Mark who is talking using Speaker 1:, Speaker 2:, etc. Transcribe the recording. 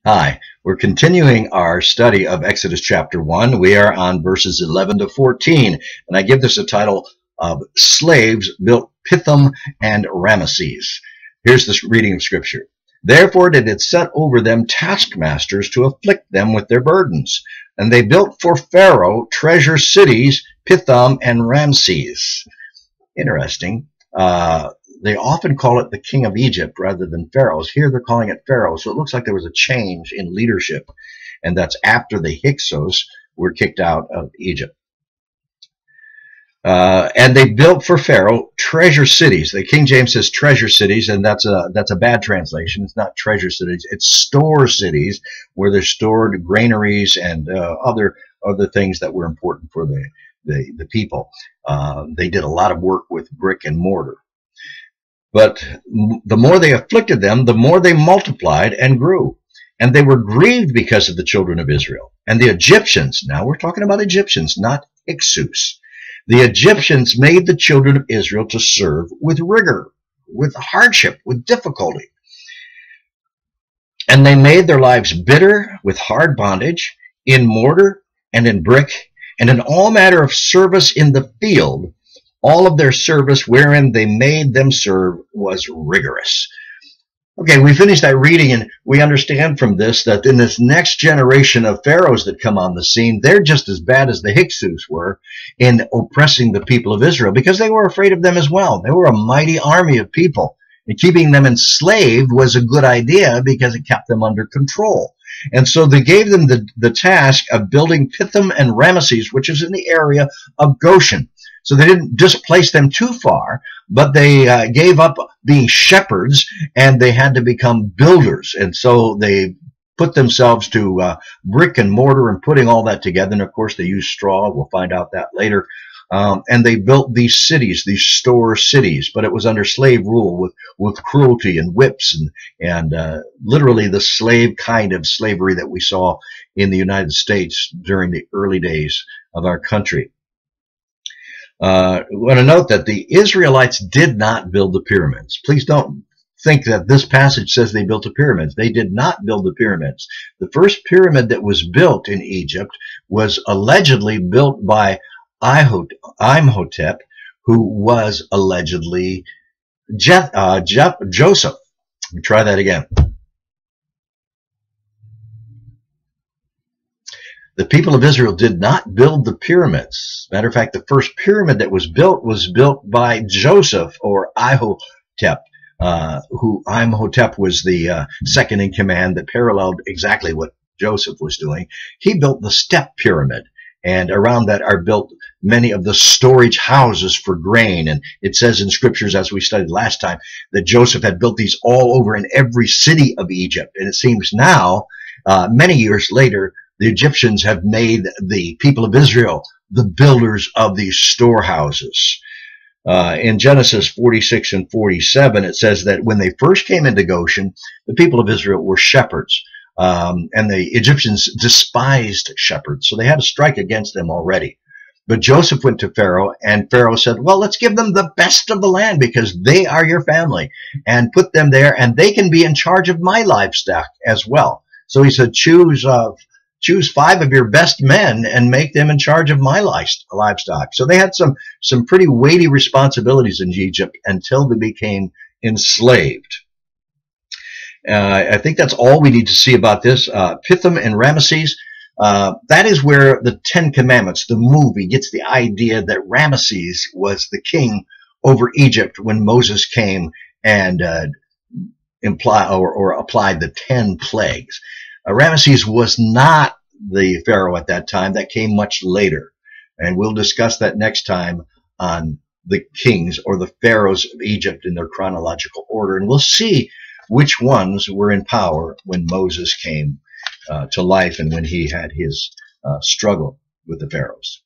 Speaker 1: Hi, we're continuing our study of Exodus chapter 1. We are on verses 11 to 14, and I give this a title of Slaves Built Pithom and Ramases. Here's the reading of Scripture. Therefore did it set over them taskmasters to afflict them with their burdens, and they built for Pharaoh treasure cities, Pithom and Ramses. Interesting. They often call it the king of Egypt rather than Pharaoh's. Here they're calling it Pharaoh. So it looks like there was a change in leadership, and that's after the Hyksos were kicked out of Egypt. And they built for Pharaoh treasure cities. The King James says treasure cities, and that's a bad translation. It's not treasure cities. It's store cities where they're stored granaries and other things that were important for the people. They did a lot of work with brick and mortar. But the more they afflicted them, the more they multiplied and grew. And they were grieved because of the children of Israel. And the Egyptians, now we're talking about Egyptians, not Hyksos. The Egyptians made the children of Israel to serve with rigor, with hardship, with difficulty. And they made their lives bitter with hard bondage, in mortar and in brick, and in all manner of service in the field. All of their service wherein they made them serve was rigorous. Okay, we finished that reading, and we understand from this that in this next generation of pharaohs that come on the scene, they're just as bad as the Hyksos were in oppressing the people of Israel, because they were afraid of them as well. They were a mighty army of people, and keeping them enslaved was a good idea because it kept them under control. And so they gave them the task of building Pithom and Ramases, which is in the area of Goshen. So they didn't displace them too far, but they gave up being shepherds, and they had to become builders. And so they put themselves to brick and mortar and putting all that together. And of course, they used straw. We'll find out that later. And they built these cities, these store cities, but it was under slave rule with cruelty and whips and literally the slave kind of slavery that we saw in the United States during the early days of our country. I want to note that the Israelites did not build the pyramids. Please don't think that this passage says they built the pyramids. They did not build the pyramids. The first pyramid that was built in Egypt was allegedly built by Imhotep, who was allegedly Joseph. Let me try that again. The people of Israel did not build the pyramids. Matter of fact, the first pyramid that was built by Joseph, or Imhotep, who Imhotep was the second in command that paralleled exactly what Joseph was doing. He built the step pyramid, and around that are built many of the storage houses for grain. And it says in scriptures, as we studied last time, that Joseph had built these all over in every city of Egypt. And it seems now, many years later, the Egyptians have made the people of Israel the builders of these storehouses. In Genesis 46 and 47, it says that when they first came into Goshen, the people of Israel were shepherds, and the Egyptians despised shepherds, so they had a strike against them already. But Joseph went to Pharaoh, and Pharaoh said, well, let's give them the best of the land because they are your family, and put them there, and they can be in charge of my livestock as well. So he said, choose 5 of your best men and make them in charge of my livestock. So they had some pretty weighty responsibilities in Egypt until they became enslaved. I think that's all we need to see about this. Pithom and Ramases, that is where the Ten Commandments, the movie, gets the idea that Ramases was the king over Egypt when Moses came and applied the 10 plagues. Ramases was not the pharaoh at that time. That came much later. And we'll discuss that next time on the kings or the pharaohs of Egypt in their chronological order. And we'll see which ones were in power when Moses came to life and when he had his struggle with the pharaohs.